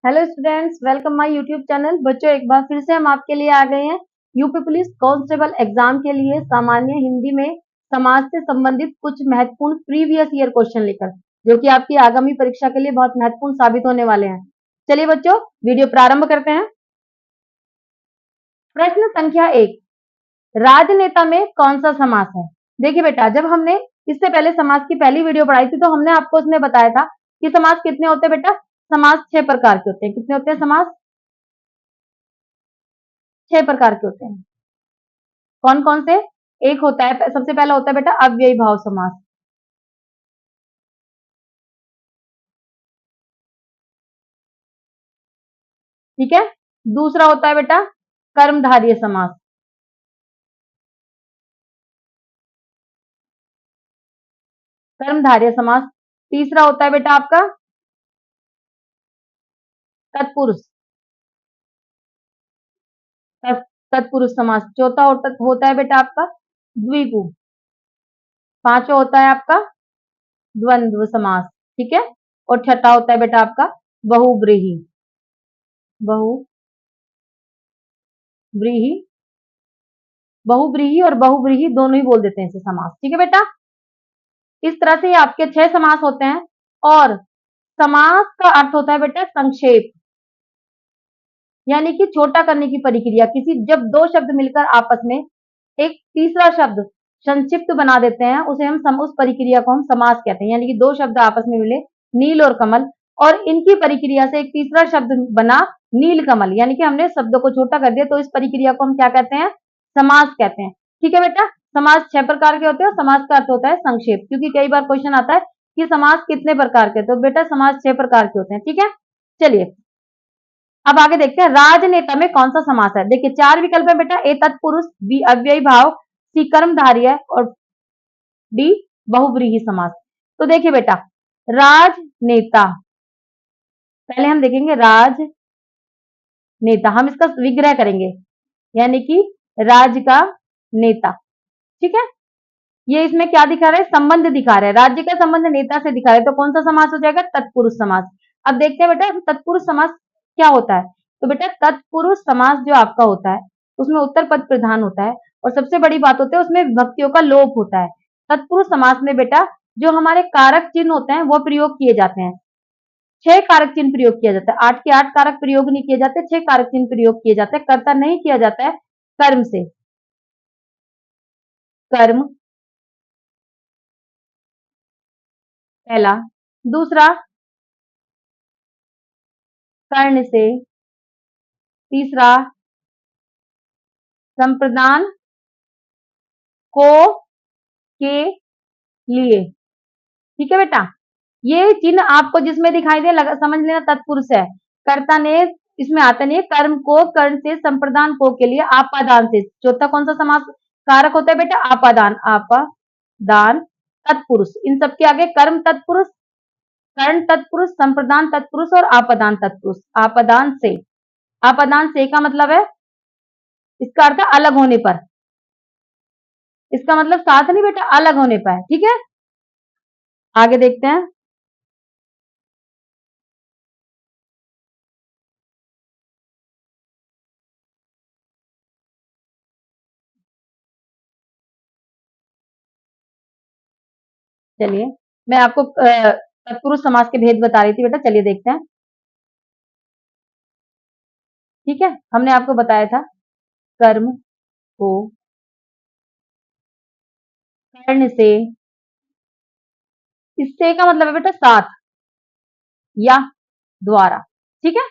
Hello students, welcome my YouTube channel. बच्चों, एक बार फिर से हम आपके लिए आ गए हैं यूपी पुलिस कांस्टेबल एग्जाम के लिए सामान्य हिंदी में समाज से संबंधित कुछ महत्वपूर्ण प्रीवियस ईयर क्वेश्चन लेकर, जो कि आपकी आगामी परीक्षा के लिए बहुत महत्वपूर्ण साबित होने वाले हैं। चलिए बच्चों, वीडियो प्रारंभ करते हैं। प्रश्न संख्या 1, राजनेता में कौन सा समास है? देखिए बेटा, जब हमने इससे पहले समास की पहली वीडियो पढ़ाई थी तो हमने आपको उसमें बताया था कि समास कितने होते हैं बेटा। समास 6 प्रकार के होते हैं। कितने होते हैं समास? 6 प्रकार के होते हैं। कौन कौन से? एक होता है, सबसे पहला होता है बेटा अव्ययी भाव समास। ठीक है। दूसरा होता है बेटा कर्मधारय समास। कर्मधारय समास। तीसरा होता है बेटा आपका तत्पुरुष। तत्पुरुष समास। चौथा होता है बेटा आपका द्विगु। पांचवा होता है आपका द्वंद्व समास। ठीक है। और छठा होता है बेटा आपका बहुव्रीहि। बहुव्रीहि। बहुव्रीहि और बहुव्रीहि दोनों ही बोल देते हैं इसे समास। ठीक है बेटा। इस तरह से ये आपके 6 समास होते हैं। और समास का अर्थ होता है बेटा संक्षेप, यानी कि छोटा करने की प्रक्रिया। किसी जब दो शब्द मिलकर आपस में एक तीसरा शब्द संक्षिप्त बना देते हैं, उसे हम उस प्रक्रिया को हम समास कहते हैं। यानी कि दो शब्द आपस में मिले, नील और कमल, और इनकी प्रक्रिया से एक तीसरा शब्द बना नील कमल, यानी कि हमने शब्द को छोटा कर दिया, तो इस प्रक्रिया को हम क्या कहते हैं? समास कहते हैं। ठीक है बेटा। समास 6 प्रकार के होते हैं और समास का अर्थ होता है संक्षेप, क्योंकि कई बार क्वेश्चन आता है कि समास कितने प्रकार के? तो बेटा समास 6 प्रकार के होते हैं। ठीक है। चलिए अब आगे देखते हैं राजनेता में कौन सा समास है। देखिए 4 विकल्प है बेटा। ए तत्पुरुष, बी अव्ययी भाव, सी कर्मधारय और डी बहुव्रीहि समास। तो देखिए बेटा, राजनेता, पहले हम देखेंगे राजनेता। हम इसका विग्रह करेंगे, यानी कि राज का नेता। ठीक है। ये इसमें क्या दिखा रहा है? संबंध दिखा रहा है, राज्य का संबंध नेता से दिखा रहा है। तो कौन सा समास हो जाएगा? तत्पुरुष समास। अब देखते हैं बेटा तत्पुरुष समास क्या होता है। तो बेटा तत्पुरुष समास जो आपका होता है उसमें उत्तर पद प्रधान होता है, और सबसे बड़ी बात होती है उसमें विभक्तियों का लोप होता है। तत्पुरुष समास में बेटा जो हमारे कारक चिन्ह होते हैं वो प्रयोग किए जाते हैं। 6 कारक चिन्ह प्रयोग किया जाता है। 8 के 8 कारक प्रयोग नहीं किए जाते, 6 कारक चिन्ह प्रयोग किए जाते हैं। कर्ता नहीं किया जाता है कर्म से। कर्म पहला। दूसरा कर्ण से। तीसरा संप्रदान को के लिए। ठीक है बेटा। ये चिन्ह आपको जिसमें दिखाई दे समझ लेना तत्पुरुष है। कर्ता ने इसमें आता नहीं है। कर्म को कर्ण से, संप्रदान को के लिए, आपादान से। चौथा कौन सा समास कारक होता है बेटा? आपादान। आपादान तत्पुरुष। इन सबके आगे कर्म तत्पुरुष, कर्ण तत्पुरुष, संप्रदान तत्पुरुष और आपादान तत्पुरुष। आपादान से। आपादान से का मतलब है, इसका अर्थ है अलग होने पर। इसका मतलब साथ नहीं बेटा, अलग होने पर। ठीक है। आगे देखते हैं। चलिए मैं आपको तत्पुरुष समास के भेद बता रही थी बेटा। चलिए देखते हैं। ठीक है। हमने आपको बताया था कर्म को कर्ण से, इससे का मतलब है बेटा साथ या द्वारा। ठीक है।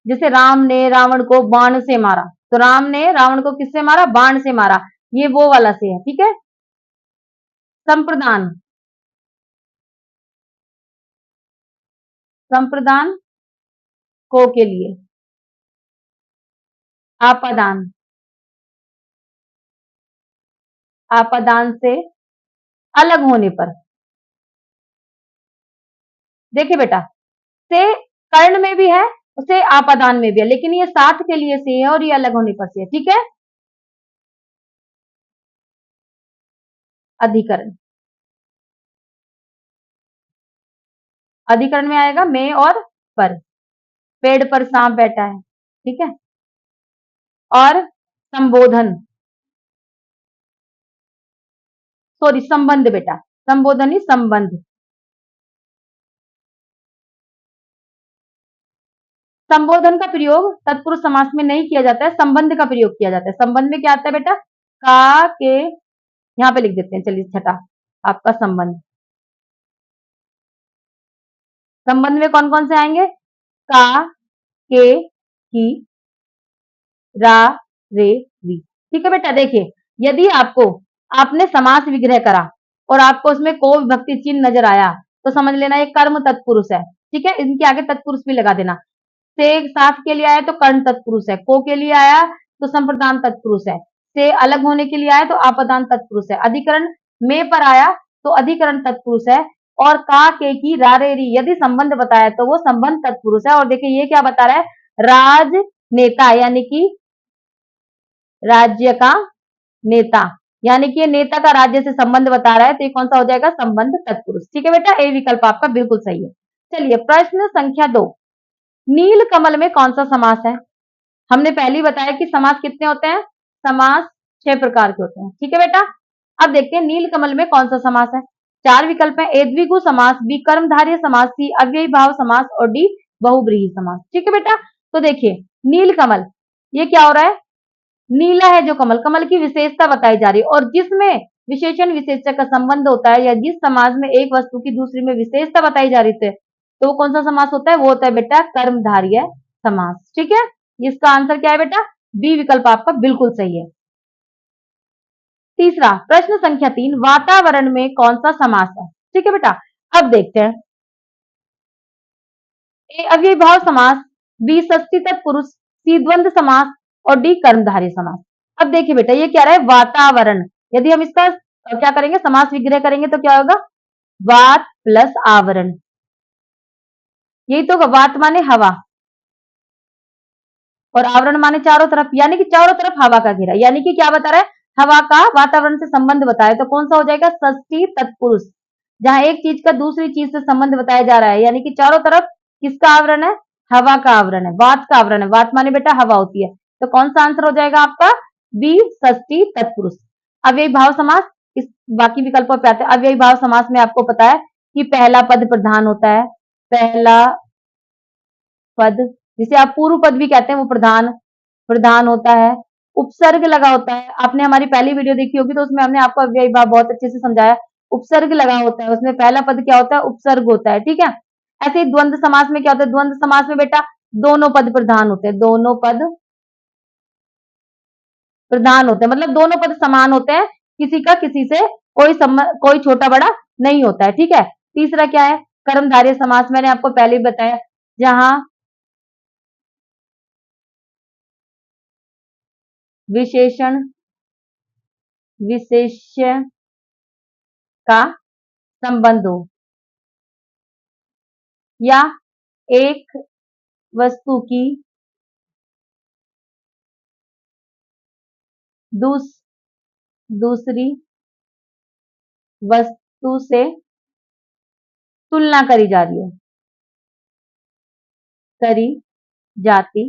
जैसे राम ने रावण को बाण से मारा, तो राम ने रावण को किससे मारा? बाण से मारा। ये वो वाला से है। ठीक है। संप्रदान। संप्रदान को के लिए। आपादान। आपादान से अलग होने पर। देखिए बेटा, से कर्ण में भी है, उसे आपादान में भी है, लेकिन ये साथ के लिए से है और ये अलग होने पर से है। ठीक है। अधिकरण। अधिकरण में आएगा में और पर। पेड़ पर सांप बैठा है, ठीक है। और संबोधन, सॉरी संबंध बेटा, संबोधन ही संबंध। संबोधन का प्रयोग तत्पुरुष समास में नहीं किया जाता है, संबंध का प्रयोग किया जाता है। संबंध में क्या आता है बेटा, का के, यहाँ पे लिख देते हैं, चलिए छठा आपका संबंध। संबंध में कौन कौन से आएंगे, का, के, की, रा, रे, वी। ठीक है बेटा, देखिए यदि आपको, आपने समास विग्रह करा और आपको उसमें को विभक्ति चिन्ह नजर आया तो समझ लेना ये कर्म तत्पुरुष है, ठीक है। इनके आगे तत्पुरुष भी लगा देना। से साफ के लिए आया तो कर्ण तत्पुरुष है, को के लिए आया तो संप्रदान तत्पुरुष है, से अलग होने के लिए आया तो आपादान तत्पुरुष है, अधिकरण में पर आया तो अधिकरण तत्पुरुष है, और का, के, की, रा, रे, री यदि संबंध बताया तो वो संबंध तत्पुरुष है। और देखिए ये क्या बता रहा है, राजनेता यानी कि राज्य का नेता, यानी कि ये नेता का राज्य से संबंध बता रहा है, तो ये कौन सा हो जाएगा, संबंध तत्पुरुष। ठीक है बेटा, ए विकल्प आपका बिल्कुल सही है। चलिए प्रश्न संख्या 2, नील कमल में कौन सा समास है। हमने पहले ही बताया कि समास कितने होते हैं, समास 6 प्रकार के होते हैं, ठीक है बेटा। अब देखते हैं नील कमल में कौन सा समास है। 4 विकल्प है, ए द्विगु समास, बी कर्मधारय समास, सी अव्ययी भाव समास और डी बहुब्रीहि समास। ठीक है बेटा, तो देखिए नील कमल, ये क्या हो रहा है, नीला है जो कमल, कमल की विशेषता बताई जा रही है, और जिसमें विशेषण विशेषक का संबंध होता है, या जिस समाज में एक वस्तु की दूसरी में विशेषता बताई जा रही है, तो वो कौन सा समास होता है, वो होता है बेटा कर्मधारय समास। ठीक है, इसका आंसर क्या है बेटा, बी विकल्प आपका बिल्कुल सही है। तीसरा प्रश्न संख्या 3, वातावरण में कौन सा समास है। ठीक है बेटा, अब देखते हैं, ए अव्ययी भाव समास, बी षष्ठी तत्पुरुष, सी द्वंद्व समास और डी कर्मधारय समास। अब देखिए बेटा ये क्या रहा है, वातावरण, यदि हम इसका क्या करेंगे, समास विग्रह करेंगे तो क्या होगा, वात प्लस आवरण, यही तो होगा, वात माने हवा और आवरण माने चारों तरफ, यानी कि चारों तरफ हवा का घेरा, यानी कि क्या बता रहा है, हवा का वातावरण से संबंध बताया, तो कौन सा हो जाएगा, षष्ठी तत्पुरुष, जहां एक चीज का दूसरी चीज से संबंध बताया जा रहा है, यानी कि चारों तरफ किसका आवरण है, हवा का आवरण है, वात का आवरण है, वात माने बेटा हवा होती है, तो कौन सा आंसर हो जाएगा आपका, बी षष्ठी तत्पुरुष। अव्ययी भाव समास, इस बाकी विकल्पों पे आते हैं। अव्ययी भाव समास में आपको पता है कि पहला पद प्रधान होता है, पहला पद, जिसे आप पूर्व पद भी कहते हैं, वो प्रधान प्रधान होता है, उपसर्ग लगा होता है, आपने हमारी पहली वीडियो देखी होगी तो उसमें हमने आपको अव्ययी भाव बहुत अच्छे से समझाया, उपसर्ग लगा होता है, उसमें पहला पद क्या होता है, उपसर्ग होता है। ठीक है, ऐसे ही द्वंद्व समास में क्या होता है, द्वंद्व समास में बेटा दोनों पद प्रधान होते हैं, दोनों पद प्रधान होते हैं, मतलब दोनों पद समान होते हैं, किसी का किसी से कोई छोटा बड़ा नहीं होता है। ठीक है, तीसरा क्या है, कर्मधारय समास, मैंने आपको पहले ही बताया, जहां विशेषण विशेष्य का संबंध हो, या एक वस्तु की दूसरी वस्तु से तुलना करी जा रही हो, करी जाती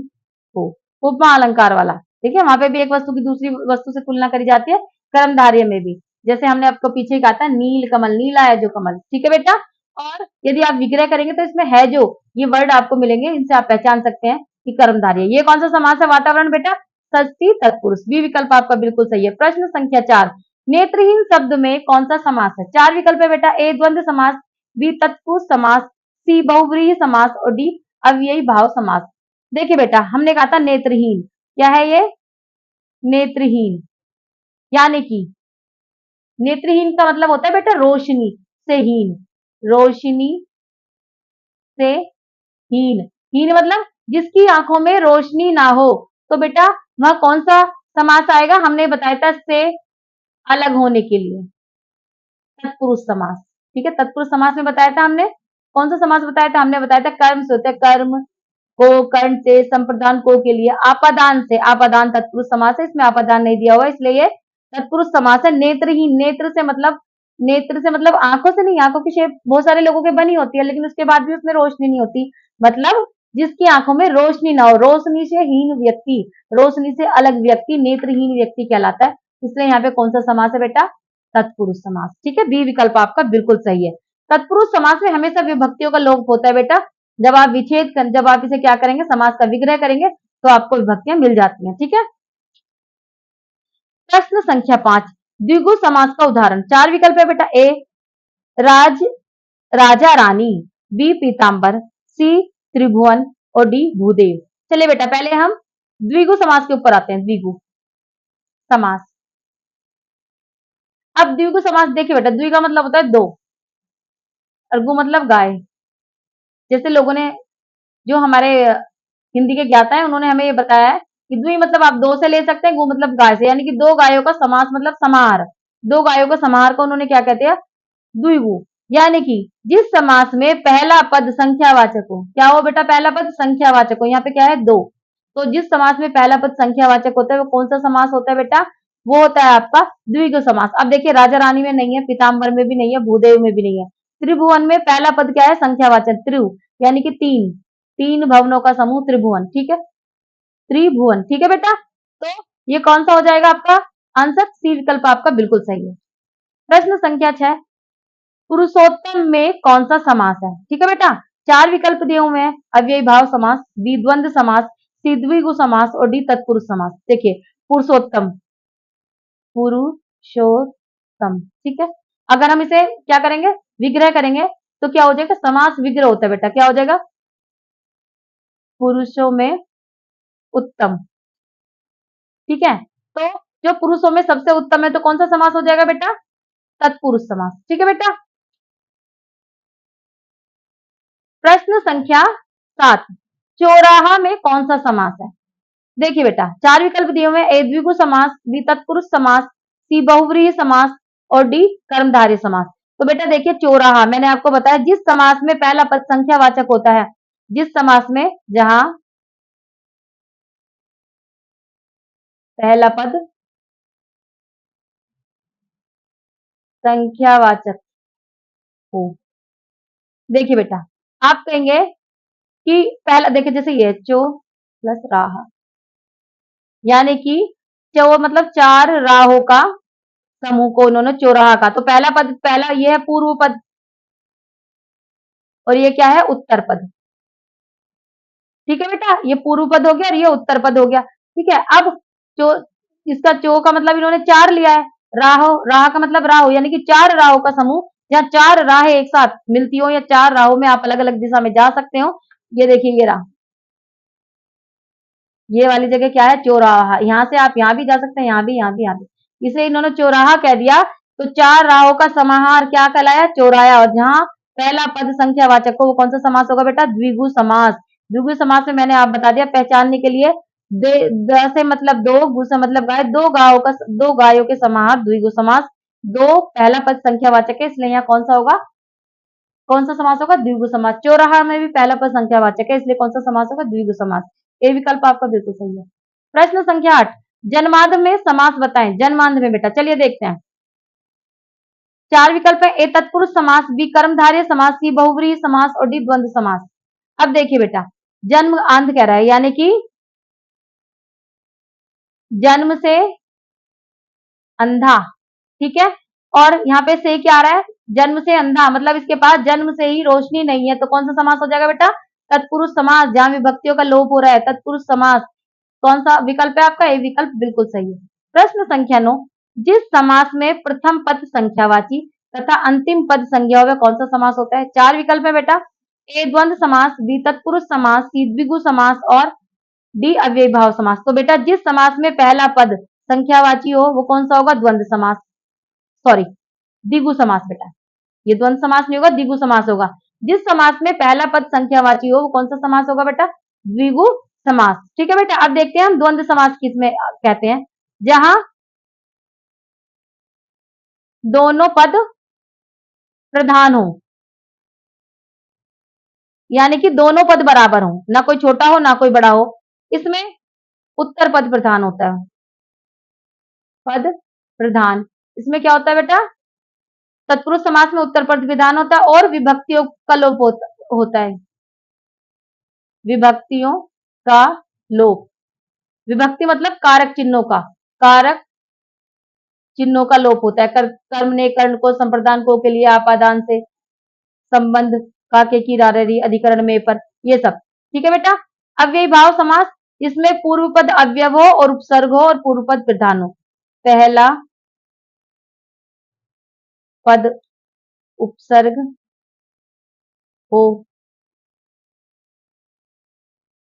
हो, उपमा अलंकार वाला। ठीक है, वहां पे भी एक वस्तु की दूसरी वस्तु से तुलना करी जाती है, कर्मधारय में भी, जैसे हमने आपको पीछे कहा था नील कमल, नीला है जो कमल। ठीक है बेटा, और यदि आप विग्रह करेंगे तो इसमें है जो ये वर्ड आपको मिलेंगे, इनसे आप पहचान सकते हैं कि कर्मधारय। ये कौन सा समास है, वातावरण बेटा षष्ठी तत्पुरुष, बी विकल्प आपका बिल्कुल सही है। प्रश्न संख्या 4, नेत्रहीन शब्द में कौन सा समास है। 4 विकल्प है बेटा, ए द्वंद्व समास, बी तत्पुरुष समास, सी बहुव्रीहि समास और डी अव्ययी भाव समास। देखिए बेटा हमने कहा था नेत्रहीन, क्या है ये, नेत्रहीन, यानी कि नेत्रहीन का मतलब होता है बेटा रोशनी से हीन, रोशनी से हीन, हीन मतलब जिसकी आंखों में रोशनी ना हो, तो बेटा वह कौन सा समास आएगा, हमने बताया था से अलग होने के लिए, तत्पुरुष समास। ठीक है, तत्पुरुष समास में बताया था हमने, कौन सा समास बताया था, हमने बताया था कर्म से होता है, कर्म को कर्ण से, संप्रदान को के लिए, आपादान से, आपादान तत्पुरुष समास है, इसमें आपादान नहीं दिया हुआ इसलिए ये तत्पुरुष समास है। नेत्रहीन, नेत्र से मतलब आंखों से नहीं, आंखों की शेप बहुत सारे लोगों के बनी होती है लेकिन उसके बाद भी उसमें रोशनी नहीं होती, मतलब जिसकी आंखों में रोशनी ना हो, रोशनी से हीन व्यक्ति, रोशनी से अलग व्यक्ति नेत्रहीन व्यक्ति कहलाता है। इसलिए यहाँ पे कौन सा समास है बेटा, तत्पुरुष समास। ठीक है, बी विकल्प आपका बिल्कुल सही है। तत्पुरुष समास में हमेशा विभक्तियों का लोप होता है बेटा। जब आप इसे क्या करेंगे, समास का विग्रह करेंगे तो आपको विभक्तियां मिल जाती हैं। ठीक है, प्रश्न संख्या 5, द्विगु समास का उदाहरण। 4 विकल्प है बेटा। ए राज राजा रानी, बी पीताम्बर, सी त्रिभुवन और डी भूदेव। चलिए बेटा, पहले हम द्विगु समास के ऊपर आते हैं। द्विगु समास, अब द्विगु समास देखिए बेटा, द्वि का मतलब होता है दो और गु मतलब गाय। जैसे लोगों ने, जो हमारे हिंदी के ज्ञाता है, उन्होंने हमें ये बताया है कि द्वि मतलब आप दो से ले सकते हैं, गु मतलब गाय से, यानी कि दो गायों का समास मतलब समाहार। दो गायों का समाहार को उन्होंने क्या कहते हैं, द्विगु। यानी कि जिस समास में पहला पद संख्यावाचक हो, क्या हो बेटा, पहला पद संख्यावाचक हो, यहाँ पे क्या है दो, तो जिस समास में पहला पद संख्यावाचक होता है वो कौन सा समास होता है बेटा, वो होता है आपका द्विगु समास। अब देखिए, राजा रानी में नहीं है, पीताम्बर में भी नहीं है, भूदेव में भी नहीं है। त्रिभुवन में पहला पद क्या है, संख्यावाचक त्रिभु, यानी कि तीन, तीन भवनों का समूह त्रिभुवन। ठीक है, त्रिभुवन। ठीक है बेटा, तो ये कौन सा हो जाएगा आपका आंसर, सी विकल्प आपका बिल्कुल सही है। प्रश्न संख्या 6, पुरुषोत्तम में कौन सा समास है। ठीक है बेटा, 4 विकल्प दिए हुए हैं। अव्ययी भाव समास, बी द्वंद्व समास, सी द्विगु समास और डी तत्पुरुष समास। देखिए, पुरुषोत्तम, पुरुषोत्तम। ठीक है, अगर हम इसे क्या करेंगे, विग्रह करेंगे तो क्या हो जाएगा, समास विग्रह होता है बेटा। क्या हो जाएगा, पुरुषों में उत्तम। ठीक है, तो जो पुरुषों में सबसे उत्तम है तो कौन सा समास हो जाएगा बेटा, तत्पुरुष समास। ठीक है बेटा, प्रश्न संख्या 7, चौराहा में कौन सा समास है। देखिए बेटा, 4 विकल्प दिए हुए हैं। ए द्विगु समास, बी तत्पुरुष समास, सी बहुव्रीहि समास और डी कर्मधारय समास। तो बेटा देखिए, चौराहा मैंने आपको बताया, जिस समास में पहला पद संख्यावाचक होता है, जिस समास में जहां पहला पद संख्यावाचक हो। देखिए बेटा, आप कहेंगे कि पहला, देखिए जैसे ये चो प्लस राह, यानी कि चौ मतलब चार राहों का समूह को उन्होंने चौराहा का, तो पहला पद, पहला ये है पूर्व पद और ये क्या है, उत्तर पद। ठीक है बेटा, ये पूर्व पद हो गया और ये उत्तर पद हो गया। ठीक है, अब चो, इसका चो का मतलब इन्होंने चार लिया है, राहो, राह का मतलब राहो, यानी कि चार राहों का समूह, जहाँ चार राहें एक साथ मिलती हो या चार राहों में आप अलग अलग दिशा में जा सकते हो। ये देखिए, ये रहा, ये वाली जगह क्या है, चौराहा। यहाँ से आप यहाँ भी जा सकते हैं, यहाँ भी, यहाँ भी, यहाँ भी, इसे इन्होंने चौराहा कह दिया। तो चार राहों का समाहार क्या कहलाया, चौराया। और जहाँ पहला पद संख्यावाचक को, वो कौन सा समास होगा बेटा, द्विगु समास। द्विगु समास में मैंने आप बता दिया पहचानने के लिए, द से मतलब दो, गु से मतलब गाय, दो गायों के समाहार द्विगु समास। दो पहला पद संख्यावाचक है, इसलिए यहाँ कौन सा होगा, कौन सा समास होगा, द्विगु समास। चौराहा में भी पहला पद संख्यावाचक है, इसलिए कौन सा समास होगा, द्विगु समास। ए विकल्प आपका बिल्कुल सही है। प्रश्न संख्या 8, जन्मांध में समास बताएं। जन्मांध में बेटा चलिए देखते हैं, 4 विकल्प है। ए तत्पुरुष समास, बी कर्मधारय समास, सी बहुव्रीहि समास और डी द्वंद्व समास। अब देखिए बेटा, जन्म अंध कह रहा है, यानी कि जन्म से अंधा। ठीक है, और यहाँ पे से क्या आ रहा है, जन्म से अंधा, मतलब इसके पास जन्म से ही रोशनी नहीं है, तो कौन सा समास हो जाएगा बेटा, तत्पुरुष समास। जहां विभक्तियों का लोप हो रहा है, तत्पुरुष समास। कौन सा विकल्प है आपका, ए विकल्प बिल्कुल सही है। प्रश्न संख्या 9, जिस समास में प्रथम पद संख्यावाची तथा अंतिम पद संज्ञा हो, कौन सा समास होता है। 4 विकल्प है बेटा। ए द्वंद्व समास, बी तत्पुरुष समास, सी द्विगु समास और डी अव्ययी भाव समास। तो बेटा जिस समास में पहला पद संख्यावाची हो वो कौन सा होगा, द्वंद्व समास, सॉरी द्विगु समास बेटा। ये द्वंद्व समास नहीं होगा, द्विगु समास होगा। जिस समास में पहला पद संख्यावाची हो वो कौन सा समास होगा बेटा, द्विगु समास। ठीक है बेटा, अब देखते हैं हम द्वंद्व समास किसमें कहते हैं, जहां दोनों पद प्रधान हो, यानी कि दोनों पद बराबर हो, ना कोई छोटा हो ना कोई बड़ा हो। इसमें उत्तर पद प्रधान होता है, पद प्रधान। इसमें क्या होता है बेटा, तत्पुरुष समास में उत्तर पद विधान होता है और विभक्तियों का लोप होता है, विभक्तियों का लोप। विभक्ति मतलब कारक चिन्हों का, कारक चिन्हों का लोप होता है। कर्म ने कर्ण को, संप्रदान को के लिए, आपादान से, संबंध का के की राररी, अधिकरण में पर, ये सब। ठीक है बेटा। अव्ययी भाव समास, इसमें पूर्व पद अव्यव हो और उपसर्ग हो और पूर्व पद प्रधान हो। पहला पद उपसर्ग हो,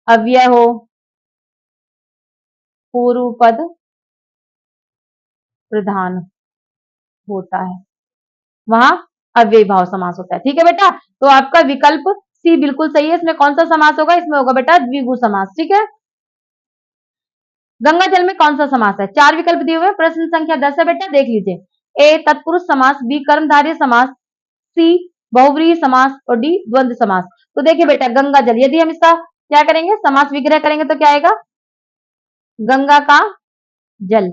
अव्यय हो, पूर्व पद प्रधान होता है, वहां अव्ययी भाव समास होता है। ठीक है बेटा। तो आपका विकल्प सी बिल्कुल सही है। इसमें कौन सा समास होगा? इसमें होगा बेटा द्विगु समास। ठीक है। गंगा जल में कौन सा समास है? 4 विकल्प दिए हुए, प्रश्न संख्या 10 है बेटा, देख लीजिए। ए तत्पुरुष समास, बी कर्मधारय समास, सी बहुव्रीहि समास और डी द्वंद्व समास। तो देखिए बेटा, गंगा जल, यदि हम इसका क्या करेंगे, समास विग्रह करेंगे तो क्या आएगा? गंगा का जल,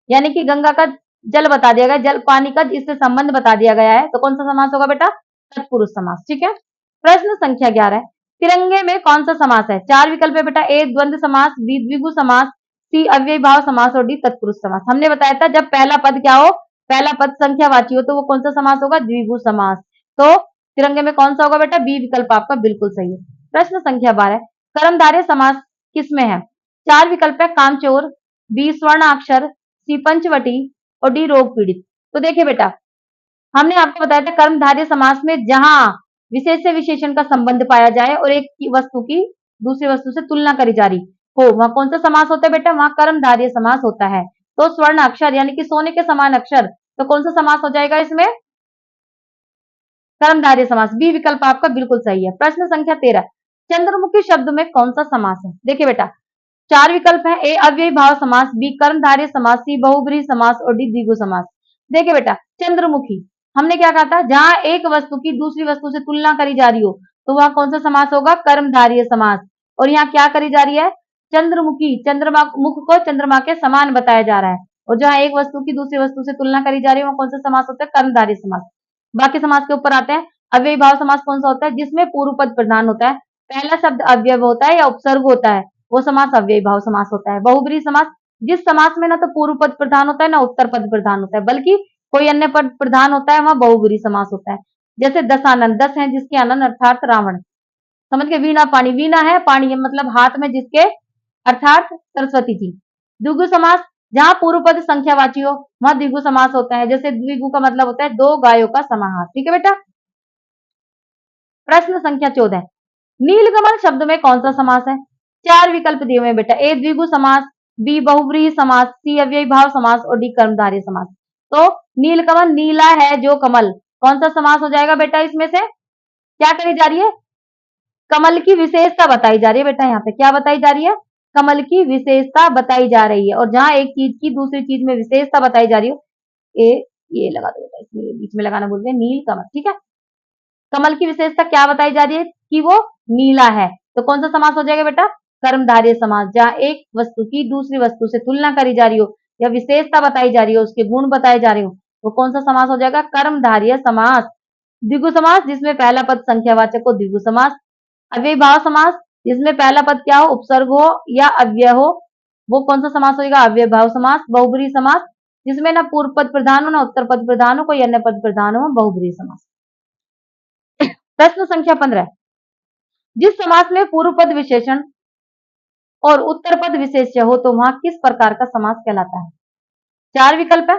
यानी कि गंगा का जल बता दिया गया, जल पानी का इससे संबंध बता दिया गया है, तो कौन सा समास होगा बेटा? तत्पुरुष समास। ठीक है। प्रश्न संख्या 11 है, तिरंगे में कौन सा समास है? 4 विकल्प है बेटा, ए द्वंद्व समास, बी द्विगु समास, सी अव्ययी भाव समास और डी तत्पुरुष समास। हमने बताया था जब पहला पद क्या हो, पहला पद संख्यावाची हो, तो वो कौन सा समास होगा? द्विगु समास। तो तिरंगे में कौन सा होगा बेटा? बी विकल्प आपका बिल्कुल सही है। प्रश्न संख्या 12, कर्मधारय समास किसमें है? 4 विकल्प है, कामचोर, बी स्वर्णाक्षर, सी पंचवटी और डी रोग पीड़ित। तो देखिए बेटा, हमने आपको बताया था कर्मधारय समास में जहां विशेष से विशेषण का संबंध पाया जाए और एक वस्तु की दूसरी वस्तु से तुलना करी जा रही हो, वहां कौन सा समास होता है बेटा? वहां कर्मधारय समास होता है। तो स्वर्ण अक्षर यानी कि सोने के समान अक्षर, तो कौन सा समास हो जाएगा इसमें? कर्मधारय समास। बी विकल्प आपका बिल्कुल सही है। प्रश्न संख्या 13, चंद्रमुखी शब्द में कौन सा समास है? देखिए बेटा, 4 विकल्प है, ए अव्ययी भाव समास, बी कर्मधारय समास, सी बहुब्रीहि समास और डी द्विगु समास। देखिए बेटा, चंद्रमुखी, हमने क्या कहा था? जहां एक वस्तु की दूसरी वस्तु से तुलना करी जा रही हो, तो वहां कौन सा समास होगा? कर्मधारय समास। और यहाँ क्या करी जा रही है? चंद्रमुखी, चंद्रमा मुख को चंद्रमा के समान बताया जा रहा है, और जहां एक वस्तु की दूसरी वस्तु से तुलना करी जा रही है, वहां कौन सा समास होता है? कर्मधारय समास। बाकी समास के ऊपर आते हैं। अव्ययी भाव समास कौन सा होता है? जिसमें पूर्व पद प्रधान होता है, पहला शब्द अव्यय होता है या उपसर्ग होता है, वो समास अव्ययी भाव समास होता है। बहुब्रीहि समास, जिस समास में ना तो पूर्व पद प्रधान होता है ना उत्तर पद प्रधान होता है, बल्कि कोई अन्य पद प्रधान होता है, वहां बहुब्रीहि समास होता है। जैसे दशानन, 10 है जिसके आनंद अर्थात रावण। समझ के? वीणा पानी, वीणा है पानी, मतलब हाथ में जिसके, अर्थात सरस्वती जी। द्विगु समास, जहां पूर्व पद संख्यावाची हो वहां द्विगु समास होता है। जैसे द्विगु का मतलब होता है दो गायों का समाहार। ठीक है बेटा। प्रश्न संख्या 14, नीलकमल शब्द में कौन सा समास है? 4 विकल्प दिए हुए बेटा, ए द्विगु समास, बी बहुव्रीहि समास, सी अव्ययी भाव समास और डी कर्मधारय समास। तो नीलकमल, नीला है जो कमल, कौन सा समास हो जाएगा बेटा? इसमें से क्या करी जा रही है? कमल की विशेषता बताई जा रही है बेटा। यहाँ पे क्या बताई जा रही है? कमल की विशेषता बताई जा रही है, और जहां एक चीज की दूसरी चीज में विशेषता बताई जा रही हो, ये लगा दो बेटा, इसमें बीच में लगाना बोल रहे हैं, नील कमल। ठीक है। कमल की विशेषता क्या बताई जा रही है? कि वो नीला है। तो कौन सा समास हो जाएगा बेटा? कर्मधारय समास। जहां एक वस्तु की दूसरी वस्तु से तुलना करी जा रही हो या विशेषता बताई जा रही हो, उसके गुण बताए जा रहे हो, वो कौन सा समास हो जाएगा? कर्मधारय समास। द्विगु समास, जिसमें पहला पद संख्यावाचक हो, द्विगु समास। अव्ययी भाव समास, जिसमें पहला पद क्या हो? उपसर्ग हो या अव्यय हो, वो कौन सा समास होगा? अव्यय भाव समास। बहुब्रीहि समास, जिसमें ना पूर्व पद प्रधान हो ना उत्तर पद प्रधान हो, कोई अन्य पद प्रधान हो, बहुब्रीहि समास। प्रश्न संख्या 15, जिस समास में पूर्व पद विशेषण और उत्तर पद विशेष्य हो, तो वहां किस प्रकार का समास कहलाता है? 4 विकल्प है,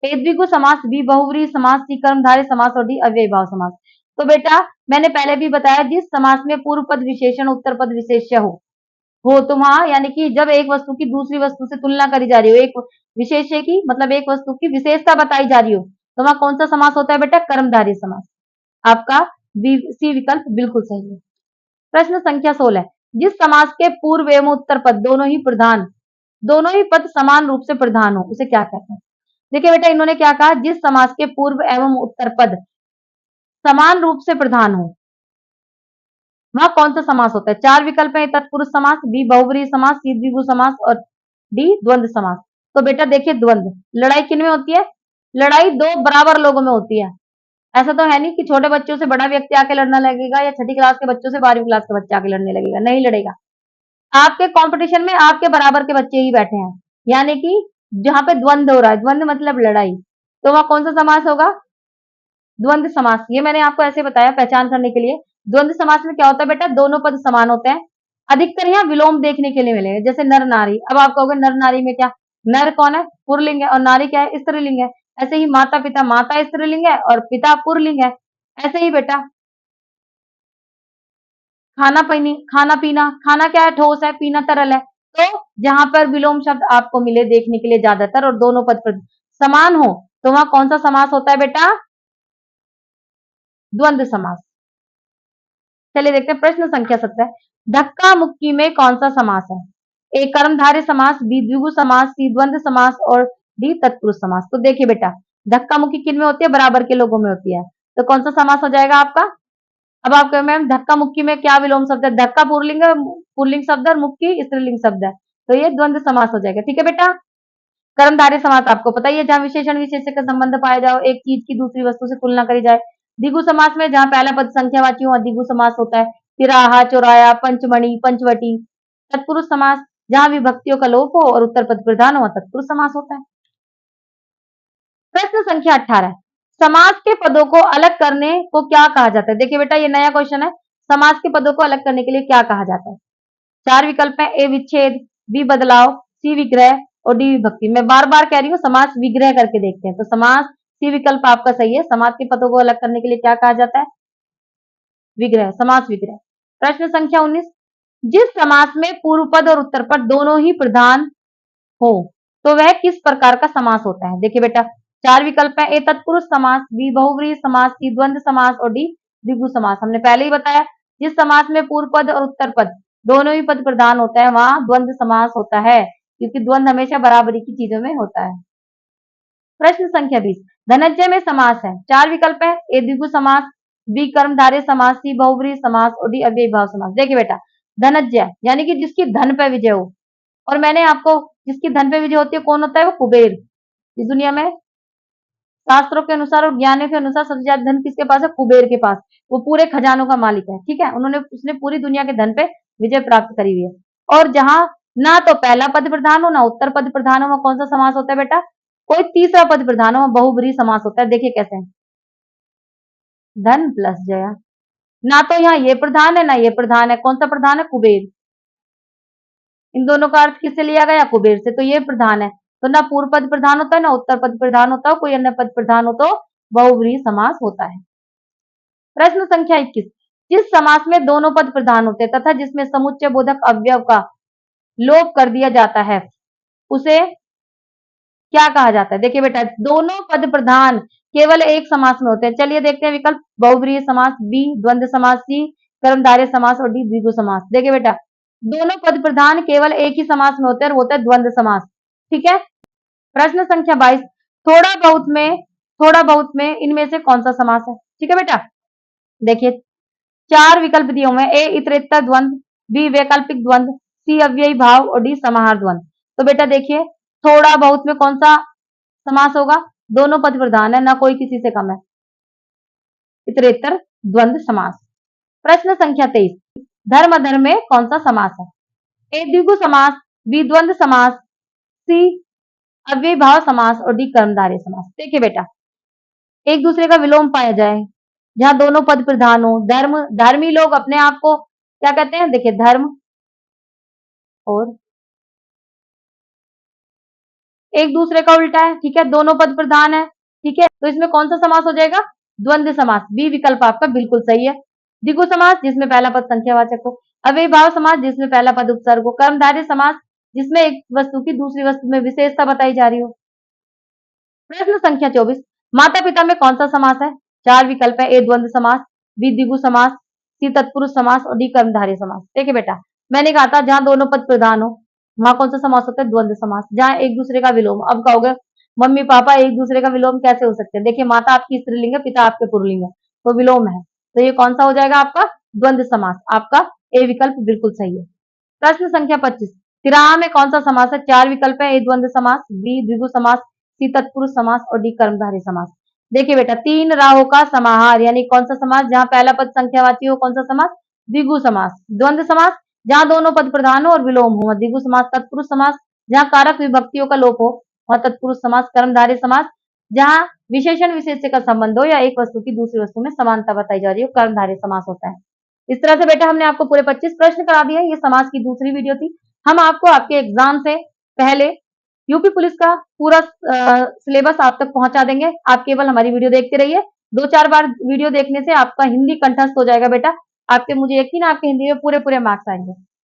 ए द्विगु समास, बी बहुव्रीहि समास, सी कर्मधारय समास और डी अव्ययी भाव समास। तो बेटा, मैंने पहले भी बताया, जिस समास में पूर्व पद विशेषण उत्तर पद विशेष्य हो तो वहां, यानी कि जब एक वस्तु की दूसरी वस्तु से तुलना करी जा रही हो, एक विशेष्य की मतलब एक वस्तु की विशेषता बताई जा रही हो, तो वहां कौन सा समास होता है बेटा? कर्मधारय समास। आपका सी विकल्प बिल्कुल सही है। प्रश्न संख्या 16, जिस समास के पूर्व एवं उत्तर पद दोनों ही पद समान रूप से प्रधान हो, उसे क्या कहते हैं? देखिए बेटा, इन्होंने क्या कहा? जिस समास के पूर्व एवं उत्तर पद समान रूप से प्रधान हो, वहां कौन सा समास होता है? 4 विकल्प है, तत्पुरुष समास, बी बहुव्रीहि समास, सी द्विगु समास और डी द्वंद्व समास। तो बेटा देखिए, द्वंद्व, लड़ाई किन में होती है? लड़ाई दो बराबर लोगों में होती है। ऐसा तो है नहीं कि छोटे बच्चों से बड़ा व्यक्ति आके लड़ना लगेगा या छठी क्लास के बच्चों से 12वीं क्लास के बच्चे आके लड़ने लगेगा, नहीं लड़ेगा। आपके कंपटीशन में आपके बराबर के बच्चे ही बैठे हैं, यानी कि जहां पे द्वंद्व हो रहा है, द्वंद्व मतलब लड़ाई, तो वहां कौन सा समास होगा? द्वंद्व समास। ये मैंने आपको ऐसे बताया पहचान करने के लिए। द्वंद्व समास में क्या होता है बेटा? दोनों पद समान होते हैं। अधिकतर यहाँ विलोम देखने के लिए मिलेंगे, जैसे नर नारी। अब आप कहोगे नर नारी में क्या? नर कौन है? पुरलिंग है, और नारी क्या है? स्त्रीलिंग है। ऐसे ही माता पिता, माता स्त्रीलिंग है और पिता पुरलिंग है। ऐसे ही बेटा खाना पीनी, खाना पीना, खाना क्या है? ठोस है, पीना तरल है। तो जहां पर विलोम शब्द आपको मिले देखने के लिए ज्यादातर और दोनों पद पर समान हो, तो वहां कौन सा समास होता है बेटा? द्वंद्व समास। चलिए देखते हैं प्रश्न संख्या 17। धक्का मुक्की में कौन सा समास है? ए कर्मधारय समास, बी द्विगु समास, सी द्वंद्व समास और डी तत्पुरुष समास। तो देखिए बेटा, धक्का मुक्की किन में होती है? बराबर के लोगों में होती है। तो कौन सा समास हो जाएगा आपका? अब आप कहें मैम धक्का मुक्की में क्या विलोम शब्द है? धक्का पुल्लिंग पुल्लिंग शब्द है और मुक्की स्त्रीलिंग शब्द है, तो ये द्वंद्व समास हो जाएगा। ठीक है बेटा। कर्मधारय समास आपको पता ही है, जहां विशेषण विशेषण का संबंध पाया जाओ, एक चीज की दूसरी वस्तु से तुलना करी जाए। द्विगु समास में जहां पहला पद संख्यावाची हो, द्विगु समास होता है। तिराहा, चौराया, पंचमणि, पंचवटी। तत्पुरुष समास जहां विभक्तियों का लोप हो और उत्तर पद प्रधान हो, तत्पुरुष समास होता है। प्रश्न संख्या 18। समास के पदों को अलग करने को क्या कहा जाता है? देखिए बेटा, ये नया क्वेश्चन है। समास के पदों को अलग करने के लिए क्या कहा जाता है? चार विकल्प है। ए विच्छेद, बी बदलाव, सी विग्रह और डी विभक्ति। मैं बार बार कह रही हूँ, समास विग्रह करके देखते हैं। तो समास सी विकल्प आपका सही है। समास के पदों को अलग करने के लिए क्या कहा जाता है? विग्रह, समास विग्रह। प्रश्न संख्या 19। जिस समास में पूर्व पद और उत्तर पद दोनों ही प्रधान हो, तो वह किस प्रकार का समास होता है? देखिए बेटा, चार विकल्प है। ए तत्पुरुष समास, बी बहुव्रीहि समास, सी द्वंद्व समास और डी द्विगु समास। हमने पहले ही बताया, जिस समास में पूर्व पद और उत्तर पद दोनों ही पद प्रधान होता है, वहां द्वंद्व समास होता है, क्योंकि द्वंद्व हमेशा बराबरी की चीजों में होता है। प्रश्न संख्या 20। धनंजय में समास है। चार विकल्प है। ए द्विगु समास, बी कर्मधारय समास, सी बहुव्रीहि समास और डी अव्ययी भाव समास। देखिए बेटा, धनंजय यानी कि जिसकी धन पे विजय हो, और मैंने आपको, जिसकी धन पे विजय होती है कौन होता है? वो कुबेर। इस दुनिया में शास्त्रों के अनुसार और ज्ञानियों के अनुसार सबसे ज्यादा धन किसके पास है? कुबेर के पास। वो पूरे खजानों का मालिक है। ठीक है, उसने पूरी दुनिया के धन पे विजय प्राप्त करी हुई है। और जहां ना तो पहला पद प्रधान हो ना उत्तर पद प्रधान हो, वहां कौन सा समास होता है बेटा? कोई तीसरा पद प्रधान हो, बहुब्रीहि समास होता है। देखिए कैसे? धन प्लस जया। ना तो यहाँ ये प्रधान है ना ये प्रधान है। कौन सा प्रधान है? कुबेर। इन दोनों का अर्थ किससे लिया गया? कुबेर से। तो ये प्रधान है। तो ना पूर्व पद प्रधान होता है ना उत्तर पद प्रधान होता है, कोई अन्य पद प्रधान हो तो बहुव्रीहि समास होता है। प्रश्न संख्या 21। जिस समास में दोनों पद प्रधान होते हैं तथा जिसमें समुच्चय बोधक अवयव का लोप कर दिया जाता है, उसे क्या कहा जाता है? देखिए बेटा, दोनों पद प्रधान केवल एक समास में होते हैं। चलिए देखते हैं विकल्प। बहुव्रीहि समास, बी द्वंद्व समास, सी कर्मधारय समास और डी द्विगु समास। देखिए बेटा, दोनों पद प्रधान केवल एक ही समास में होते हैं और वो होता है द्वंद्व समास। ठीक है। प्रश्न संख्या 22। थोड़ा बहुत में इनमें से कौन सा समास है? ठीक है बेटा, देखिए चार विकल्प दिए हुए हैं। ए इतरेत्तर द्वंद्व, बी वैकल्पिक द्वंद्व, सी अव्ययी भाव और डी समाहार द्वंद्व। तो बेटा देखिए, थोड़ा बहुत में कौन सा समास होगा? दोनों पद प्रधान है, ना कोई किसी से कम है। इतरेत्तर द्वंद्व समास। प्रश्न संख्या 23। धर्म अधर्म में कौन सा समास है? ए द्विगु समास, बी द्वंद्व समास, सी अव्ययी भाव समास और डी कर्मधारय समास। देखिए बेटा, एक दूसरे का विलोम पाया जाए, जहां दोनों पद प्रधान हो। धर्म, धर्मी लोग अपने आप को क्या कहते हैं? देखिए धर्म और एक दूसरे का उल्टा है। ठीक है, दोनों पद प्रधान है। ठीक है, तो इसमें कौन सा समास हो जाएगा? द्वंद्व समास। बी विकल्प आपका बिल्कुल सही है। द्विगु समास जिसमें पहला पद संख्यावाचक हो। अव्ययी भाव समास जिसमें पहला पद उपसर्ग हो। कर्मधारय समास जिसमें एक वस्तु की दूसरी वस्तु में विशेषता बताई जा रही हो। प्रश्न संख्या 24। माता पिता में कौन सा समास है? चार विकल्प है। ए द्वंद्व समास, बी द्विगु समास, सी तत्पुरुष समास और डी कर्मधारय समास। देखिए बेटा, मैंने कहा था जहां दोनों पद प्रधान हो, वहां कौन सा समास होता है? द्वंद्व समास। जहां एक दूसरे का विलोम। अब कहोगे मम्मी पापा एक दूसरे का विलोम कैसे हो सकते हैं? देखिए, माता आपकी स्त्रीलिंग है, पिता आपके पुल्लिंग है, तो विलोम है। तो ये कौन सा हो जाएगा आपका? द्वंद्व समास। आपका ए विकल्प बिल्कुल सही है। प्रश्न संख्या 25। तिराहा में कौन सा समास है? चार विकल्प है। ए द्वंद्व समास, बी द्विगु समास, सी तत्पुरुष समास और डी कर्मधारय समास। देखिए बेटा, तीन राहों का समाहार यानी कौन सा समास, जहां पहला पद संख्यावाची हो, कौन सा समास, द्विगु समास। द्वंद्व समास, जहां दोनों पद प्रधान हो और विलोम हो, द्विगु समास। तत्पुरुष समास, जहां कारक विभक्तियों का लोप हो, और तत्पुरुष समास। कर्मधारय समास, जहां विशेषण विशेष्य का संबंध हो या एक वस्तु की दूसरी वस्तु में समानता बताई जा रही हो, कर्मधारय समास होता है। इस तरह से बेटा हमने आपको पूरे 25 प्रश्न करा दिए। ये समास की दूसरी वीडियो थी। हम आपको आपके एग्जाम से पहले यूपी पुलिस का पूरा सिलेबस आप तक पहुंचा देंगे। आप केवल हमारी वीडियो देखते रहिए। 2-4 बार वीडियो देखने से आपका हिंदी कंठस्थ हो जाएगा बेटा। आपके, मुझे यकीन है, आपके हिंदी में पूरे पूरे मार्क्स आएंगे।